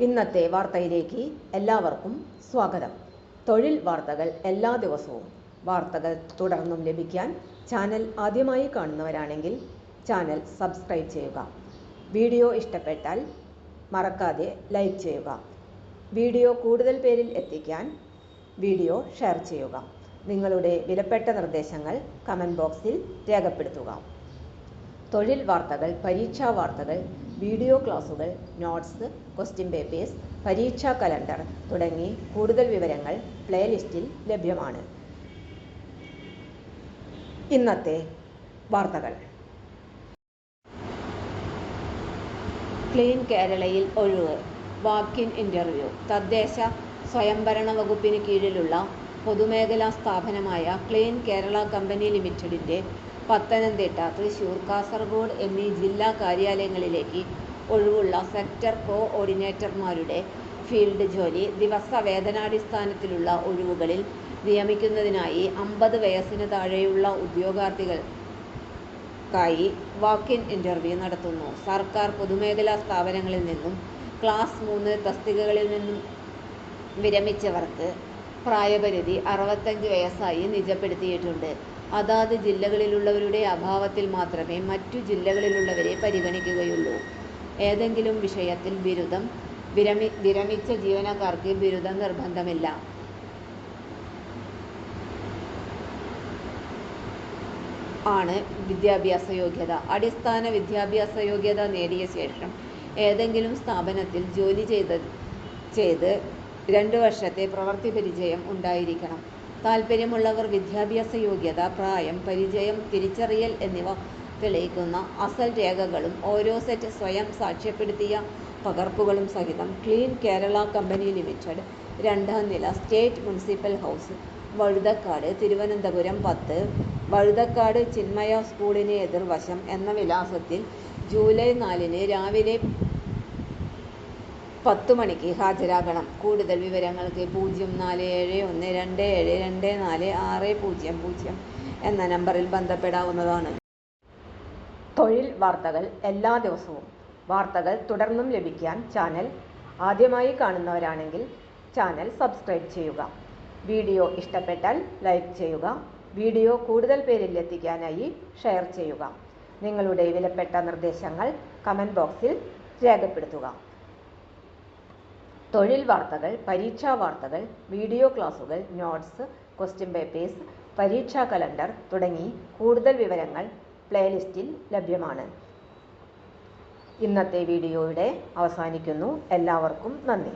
ഇന്നത്തെ വാർത്തയിലേക്ക് എല്ലാവർക്കും സ്വാഗതം. തൊഴിൽ വാർത്തകൾ എല്ലാ ദിവസവും വാർത്തകൾ തുടർന്നും ലഭിക്കാൻ ചാനൽ ആദ്യമായി കാണുന്നവരാണെങ്കിൽ ചാനൽ സബ്സ്ക്രൈബ് ചെയ്യുക. വീഡിയോ ഇഷ്ടപ്പെട്ടാൽ മറക്കാതെ ലൈക്ക് ചെയ്യുക. വീഡിയോ കൂടുതൽ പേരിൽ എത്തിക്കാൻ വീഡിയോ ഷെയർ ചെയ്യുക. നിങ്ങളുടെ വിലപ്പെട്ട നിർദ്ദേശങ്ങൾ കമൻറ്റ് ബോക്സിൽ രേഖപ്പെടുത്തുക. തൊഴിൽ വാർത്തകൾ, പരീക്ഷാ വാർത്തകൾ, വീഡിയോ ക്ലാസുകൾ, നോട്ട്സ്, ക്വസ്റ്റ്യൻ പേപ്പേഴ്സ്, പരീക്ഷാ കലണ്ടർ തുടങ്ങി കൂടുതൽ വിവരങ്ങൾ പ്ലേലിസ്റ്റിൽ ലഭ്യമാണ്. ഇന്നത്തെ വാർത്തകൾ. ക്ലീൻ കേരളയിൽ ഒഴിവ്. വാക്ക്-ഇൻ ഇന്റർവ്യൂ. തദ്ദേശ സ്വയംഭരണ വകുപ്പിന് കീഴിലുള്ള പൊതുമേഖലാ സ്ഥാപനമായ ക്ലീൻ കേരള കമ്പനി ലിമിറ്റഡിന്റെ പത്തനംതിട്ട, തൃശൂർ, കാസർഗോഡ് എന്നീ ജില്ലാ കാര്യാലയങ്ങളിലേക്ക് ഒഴിവുള്ള സെക്ടർ കോഓർഡിനേറ്റർമാരുടെ ഫീൽഡ് ജോലി ദിവസവേതനാടിസ്ഥാനത്തിലുള്ള ഒഴിവുകളിൽ നിയമിക്കുന്നതിനായി 50 വയസ്സിന് താഴെയുള്ള ഉദ്യോഗാർത്ഥികൾക്കായി വാക്ക്-ഇൻ ഇന്റർവ്യൂ നടത്തുന്നു. സർക്കാർ പൊതുമേഖലാ സ്ഥാപനങ്ങളിൽ നിന്നും ക്ലാസ് 3 തസ്തികകളിൽ നിന്നും വിരമിച്ചവർക്ക് പ്രായപരിധി 65 വയസ്സായി നിജപ്പെടുത്തിയിട്ടുണ്ട്. അതാത് ജില്ലകളിലുള്ളവരുടെ അഭാവത്തിൽ മാത്രമേ മറ്റു ജില്ലകളിലുള്ളവരെ പരിഗണിക്കുകയുള്ളൂ. ഏതെങ്കിലും വിഷയത്തിൽ ബിരുദം. വിരമിച്ച ജീവനക്കാർക്ക് ബിരുദം നിർബന്ധമില്ല. ആണ് വിദ്യാഭ്യാസ യോഗ്യത. അടിസ്ഥാന വിദ്യാഭ്യാസ യോഗ്യത നേടിയ ശേഷം ഏതെങ്കിലും സ്ഥാപനത്തിൽ ജോലി ചെയ്ത് 2 വർഷത്തെ പ്രവൃത്തി പരിചയം ഉണ്ടായിരിക്കണം. താൽപ്പര്യമുള്ളവർ വിദ്യാഭ്യാസ യോഗ്യത, പ്രായം, പരിചയം, തിരിച്ചറിയൽ എന്നിവ തെളിയിക്കുന്ന അസൽ രേഖകളും ഓരോ സെറ്റ് സ്വയം സാക്ഷ്യപ്പെടുത്തിയ പകർപ്പുകളും സഹിതം ക്ലീൻ കേരള കമ്പനി ലിമിറ്റഡ്, 2ാം നില, state municipal house, Vazhuthacaud, Thiruvananthapuram 10, Vazhuthacaud Chinmaya സ്കൂളിന് എതിർവശം എന്ന വിലാസത്തിൽ ജൂലൈ 4 രാവിലെ 10 മണിക്ക് ഹാജരാകണം. കൂടുതൽ വിവരങ്ങൾക്ക് 047127246000 എന്ന നമ്പറിൽ ബന്ധപ്പെടാവുന്നതാണ്. തൊഴിൽ വാർത്തകൾ എല്ലാ ദിവസവും വാർത്തകൾ തുടർന്നും ലഭിക്കാൻ ചാനൽ ആദ്യമായി കാണുന്നവരാണെങ്കിൽ ചാനൽ സബ്സ്ക്രൈബ് ചെയ്യുക. വീഡിയോ ഇഷ്ടപ്പെട്ടാൽ ലൈക്ക് ചെയ്യുക. വീഡിയോ കൂടുതൽ പേരിൽ എത്തിക്കാനായി ഷെയർ ചെയ്യുക. നിങ്ങളുടെ വിലപ്പെട്ട നിർദ്ദേശങ്ങൾ കമൻറ്റ് ബോക്സിൽ രേഖപ്പെടുത്തുക. തൊഴിൽ വാർത്തകൾ, പരീക്ഷാ വാർത്തകൾ, വീഡിയോ ക്ലാസുകൾ, നോട്ട്സ്, ക്വസ്റ്റ്യൻ പേപ്പേഴ്സ്, പരീക്ഷാ കലണ്ടർ തുടങ്ങി കൂടുതൽ വിവരങ്ങൾ പ്ലേലിസ്റ്റിൽ ലഭ്യമാണ്. ഇന്നത്തെ വീഡിയോയുടെ അവസാനിക്കുന്നു. എല്ലാവർക്കും നന്ദി.